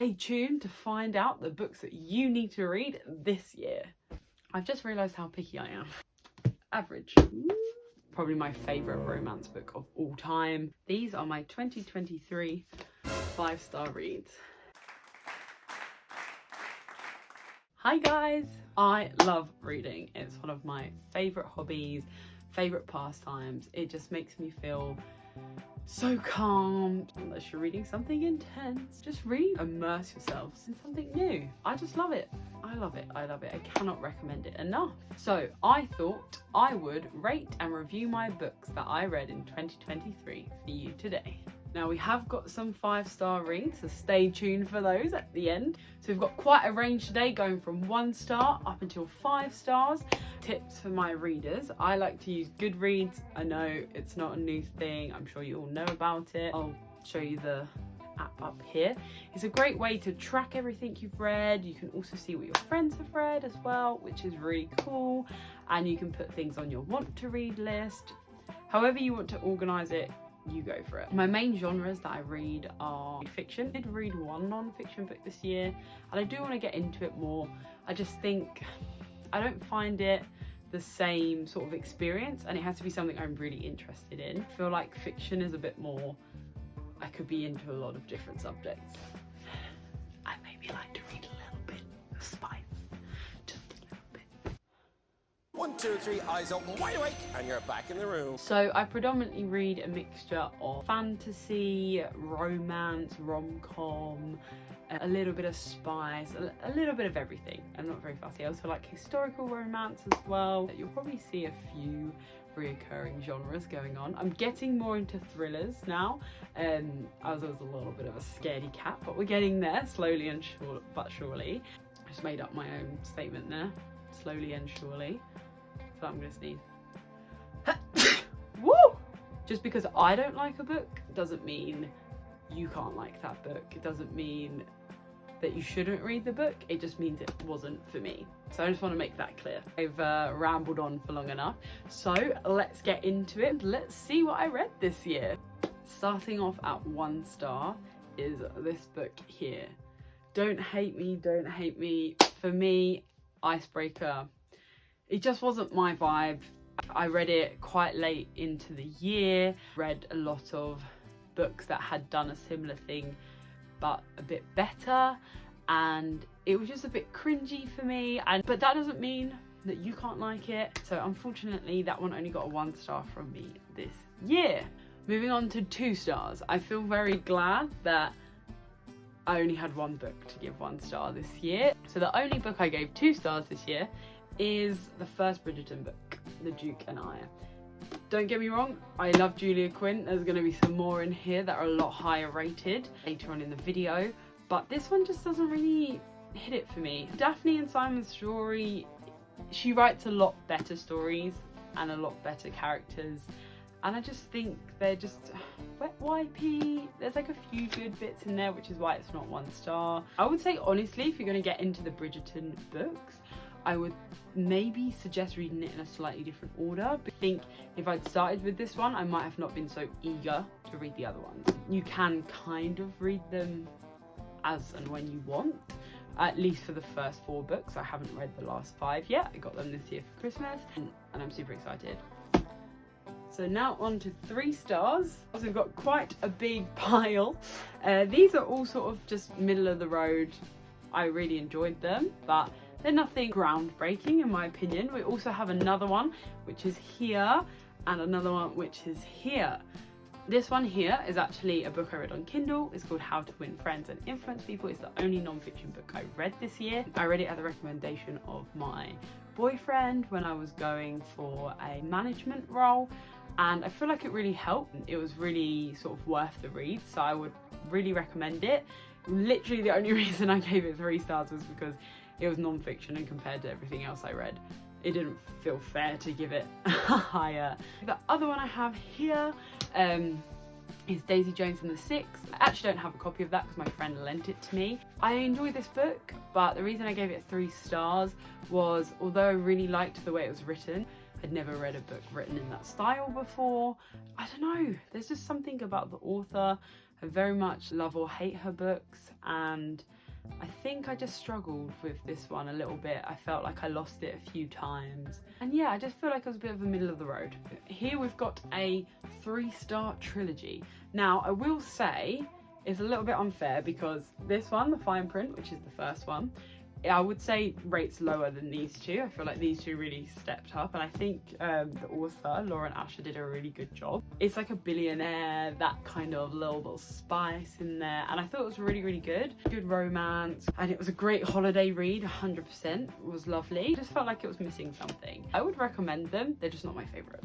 Stay tuned to find out the books that you need to read this year. I've just realised how picky I am. Average. Probably my favourite romance book of all time. These are my 2023 5-star reads. Hi guys! I love reading. It's one of my favourite hobbies, favourite pastimes. It just makes me feel so calm. Unless you're reading something intense, just read, immerse yourselves in something new. I just love it. I love it. I love it. I cannot recommend it enough. So I thought I would rate and review my books that I read in 2023 for you today. Now we have got some 5-star reads, so stay tuned for those at the end. So we've got quite a range today, going from 1 star up until 5 stars. Tips for my readers. I like to use Goodreads. I know it's not a new thing. I'm sure you all know about it. I'll show you the app up here. It's a great way to track everything you've read. You can also see what your friends have read as well, which is really cool. And you can put things on your want to read list. However you want to organize it, you go for it. My main genres that I read are fiction. I did read one non-fiction book this year, and I do want to get into it more. I just think I don't find it the same sort of experience, and it has to be something I'm really interested in. I feel like fiction is a bit more, I could be into a lot of different subjects. I maybe like to read a little bit of spice, just a little bit. 1, 2, 3, eyes open, wide awake, and you're back in the room. So I predominantly read a mixture of fantasy, romance, rom-com, a little bit of spice, a little bit of everything. I'm not very fussy. I also like historical romance as well. You'll probably see a few reoccurring genres going on. I'm getting more into thrillers now. I was always a little bit of a scaredy cat, but we're getting there slowly and but surely. I just made up my own statement there. Slowly and surely. So I'm gonna sneeze. Woo! Just because I don't like a book doesn't mean you can't like that book. It doesn't mean that you shouldn't read the book. It just means it wasn't for me. So I just want to make that clear. I've rambled on for long enough. So let's get into it. Let's see what I read this year. Starting off at 1 star is this book here. Don't hate me, don't hate me. For me, Icebreaker, it just wasn't my vibe. I read it quite late into the year. Read a lot of books that had done a similar thing but a bit better, and it was just a bit cringy for me, but that doesn't mean that you can't like it. So unfortunately that one only got a 1 star from me this year. Moving on to 2 stars. I feel very glad that I only had one book to give 1 star this year. So the only book I gave 2 stars this year is the first Bridgerton book, The Duke and I. Don't get me wrong, I love Julia Quinn. There's going to be some more in here that are a lot higher rated later on in the video, but this one just doesn't really hit it for me. Daphne and Simon's story, she writes a lot better stories and a lot better characters, and I just think they're just wet wipey. There's like a few good bits in there, which is why it's not 1 star. I would say honestly, if you're going to get into the Bridgerton books, I would maybe suggest reading it in a slightly different order. But I think if I'd started with this one, I might have not been so eager to read the other ones. You can kind of read them as and when you want, at least for the first 4 books. I haven't read the last 5 yet. I got them this year for Christmas, and I'm super excited. So now on to 3 stars. So we've got quite a big pile. These are all sort of just middle of the road. I really enjoyed them, but they're nothing groundbreaking in my opinion. We also have another one which is here, and another one which is here. This one here is actually a book I read on Kindle. It's called How to Win Friends and Influence People. It's the only non-fiction book I read this year. I read it at the recommendation of my boyfriend when I was going for a management role, and I feel like it really helped. It was really sort of worth the read, so I would really recommend it. Literally the only reason I gave it 3 stars was because it was non-fiction, and compared to everything else I read, it didn't feel fair to give it higher. The other one I have here is Daisy Jones and the Six. I actually don't have a copy of that because my friend lent it to me. I enjoyed this book, but the reason I gave it 3 stars was, although I really liked the way it was written, I'd never read a book written in that style before. I don't know, there's just something about the author I very much love or hate her books, and I think I just struggled with this one a little bit. I felt like I lost it a few times. And yeah, I just feel like it was a bit of a middle of the road. Here we've got a 3-star trilogy. Now, I will say it's a little bit unfair because this one, the fine print, which is the first one, I would say rates lower than these two. I feel like these two really stepped up, and I think the author, Lauren Asher, did a really good job. It's like a billionaire, that kind of little spice in there, and I thought it was really, really good. Good romance, and it was a great holiday read, 100%. It was lovely. I just felt like it was missing something. I would recommend them, they're just not my favourite.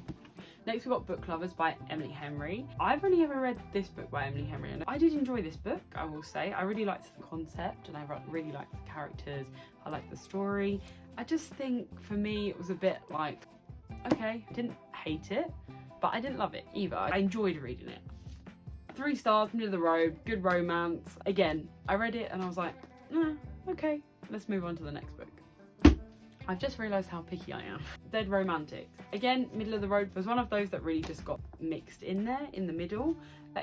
Next we've got Book Lovers by Emily Henry. I've only ever read this book by Emily Henry, and I did enjoy this book, I will say. I really liked the concept, and I really liked the characters. I liked the story. I just think, for me, it was a bit like, okay, I didn't hate it, but I didn't love it either. I enjoyed reading it. 3 stars, middle of the road, good romance. Again, I read it and I was like, okay, let's move on to the next book. I've just realised how picky I am. Dead Romantics. Again, middle of the road. It was one of those that really just got mixed in there in the middle.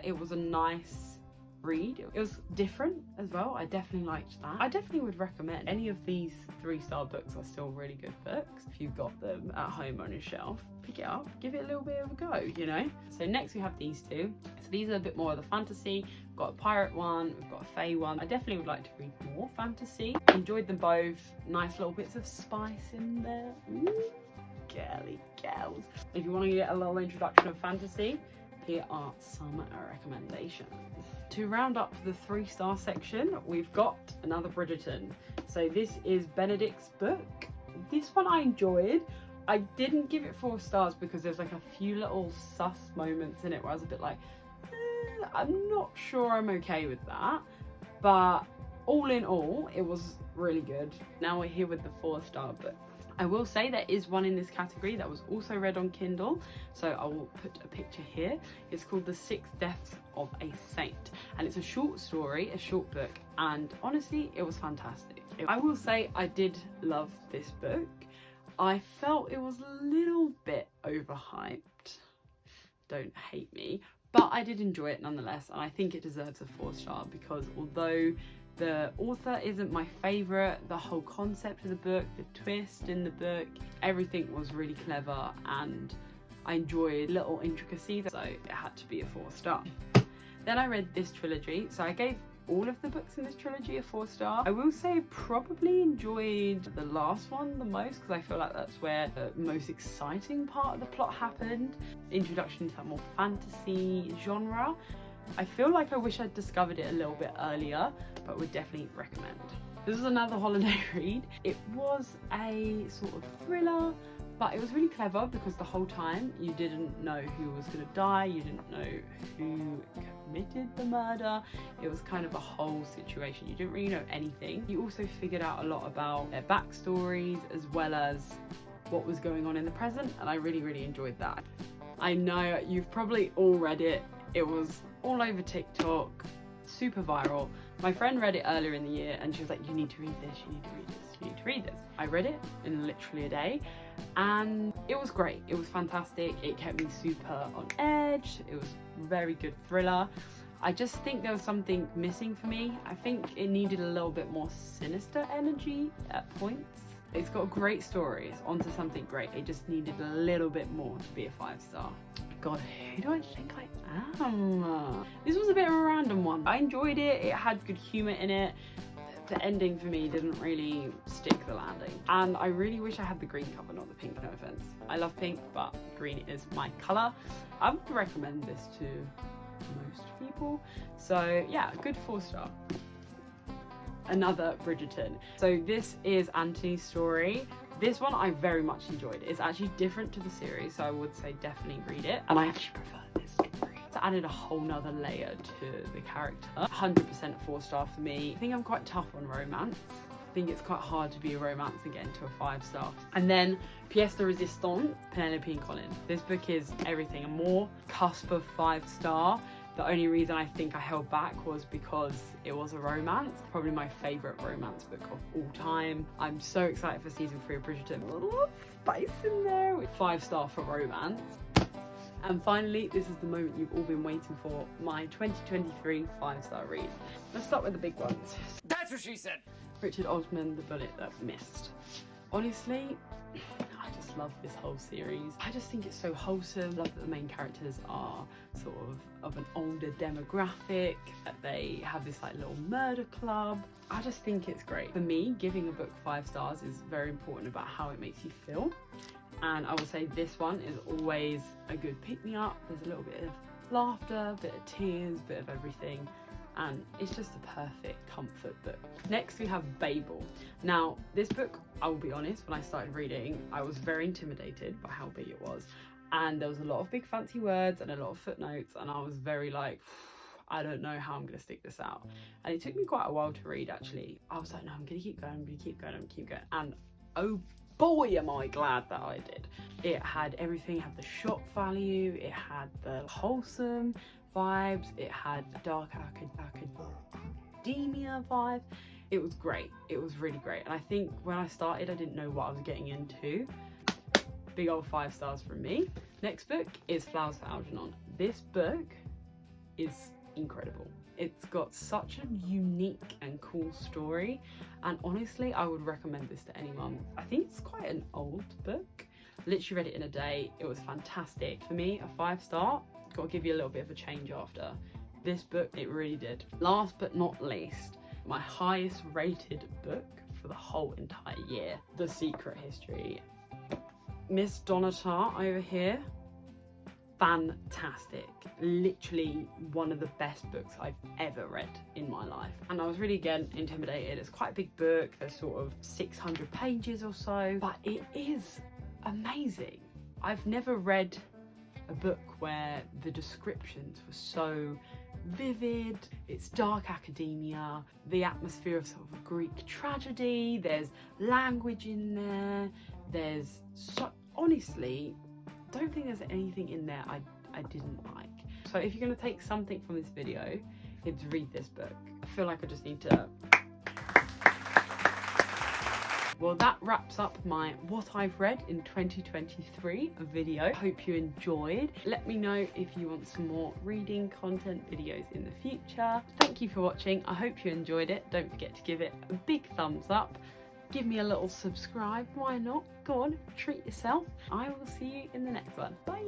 It was a nice read. It was different as well. I definitely liked that. I definitely would recommend any of these 3-star books are still really good books. If you've got them at home on your shelf, pick it up, give it a little bit of a go, you know? So next we have these two. So these are a bit more of the fantasy. We've got a pirate one, we've got a fae one. I definitely would like to read more fantasy. Enjoyed them both. Nice little bits of spice in there. Ooh, girly girls. If you want to get a little introduction of fantasy, here are some recommendations. To round up the 3-star section, we've got another Bridgerton. So this is Benedict's book. This one I enjoyed. I didn't give it 4 stars because there's like a few little sus moments in it where I was a bit like, I'm not sure I'm okay with that. But all in all, it was really good. Now we're here with the 4-star book. I will say there is one in this category that was also read on Kindle, so I will put a picture here. It's called The 6 Deaths of a Saint, and it's a short story, a short book, and honestly, it was fantastic. I will say I did love this book. I felt it was a little bit overhyped, don't hate me, but I did enjoy it nonetheless, and I think it deserves a 4-star because although the author isn't my favourite, the whole concept of the book, the twist in the book, everything was really clever and I enjoyed little intricacies, so it had to be a 4-star. Then I read this trilogy, so I gave all of the books in this trilogy a 4-star. I will say I probably enjoyed the last one the most because I feel like that's where the most exciting part of the plot happened. Introduction to that more fantasy genre. I feel like I wish I'd discovered it a little bit earlier, but would definitely recommend. This is another holiday read. It was a sort of thriller, but it was really clever because the whole time you didn't know who was going to die, you didn't know who committed the murder. It was kind of a whole situation. You didn't really know anything. You also figured out a lot about their backstories as well as what was going on in the present, and I really, really enjoyed that. I know you've probably all read it. It was all over TikTok, super viral. My friend read it earlier in the year and she was like, you need to read this, you need to read this, you need to read this. I read it in literally a day and it was great. It was fantastic. It kept me super on edge. It was a very good thriller. I just think there was something missing for me. I think it needed a little bit more sinister energy at points. It's got a great story. It's onto something great. It just needed a little bit more to be a 5-star. God, who do I think I am? This was a bit of a random one. I enjoyed it. It had good humour in it. The ending for me didn't really stick the landing. And I really wish I had the green cover, not the pink, no offence. I love pink, but green is my colour. I would recommend this to most people. So yeah, a good 4-star. Another Bridgerton. So this is Anthony's story. This one I very much enjoyed. It's actually different to the series, so I would say definitely read it. And I actually prefer this story. It's added a whole nother layer to the character. 100% 4-star for me. I think I'm quite tough on romance. I think it's quite hard to be a romance and get into a 5-star. And then Pièce de Résistance, Penelope and Colin. This book is everything and more. Cusp of 5-star. The only reason I think I held back was because it was a romance. Probably my favourite romance book of all time. I'm so excited for season 3 of Bridgerton. A little spice in there with 5-star for romance. And finally, this is the moment you've all been waiting for, my 2023 5-star read. Let's start with the big ones. That's what she said. Richard Osman, The Bullet That Missed. Honestly, I just love this whole series. I just think it's so wholesome. I love that the main characters are sort of an older demographic, that they have this like little murder club. I just think it's great. For me, giving a book 5 stars is very important about how it makes you feel. And I will say this one is always a good pick-me-up. There's a little bit of laughter, a bit of tears, a bit of everything. And it's just a perfect comfort book. Next we have Babel. Now this book, I will be honest, when I started reading, I was very intimidated by how big it was. And there was a lot of big fancy words and a lot of footnotes, and I was very like, I don't know how I'm gonna stick this out. And it took me quite a while to read actually. I was like, no, I'm gonna keep going, I'm gonna keep going, I'm gonna keep going. And oh boy am I glad that I did. It had everything, it had the shock value, it had the wholesome vibes, it had dark academia vibe. It was great, it was really great. And I think when I started I didn't know what I was getting into. Big old 5 stars from me. Next book is Flowers for Algernon. This book is incredible. It's got such a unique and cool story, and honestly I would recommend this to anyone. I think it's quite an old book. Literally read it in a day. It was fantastic. For me, a 5-star. Got to give you a little bit of a change after. This book, it really did. Last but not least, my highest rated book for the whole entire year, The Secret History. Miss Donata over here, fantastic. Literally one of the best books I've ever read in my life. And I was really, again, intimidated. It's quite a big book. There's sort of 600 pages or so, but it is amazing. I've never read a book where the descriptions were so vivid. It's dark academia, the atmosphere of sort of a Greek tragedy, there's language in there, there's so, honestly, don't think there's anything in there I didn't like. So if you're going to take something from this video, it's read this book. I feel like I just need to... Well, that wraps up my what I've read in 2023 video. Hope you enjoyed. Let me know if you want some more reading content videos in the future. Thank you for watching. I hope you enjoyed it. Don't forget to give it a big thumbs up. Give me a little subscribe. Why not? Go on, treat yourself. I will see you in the next one. Bye.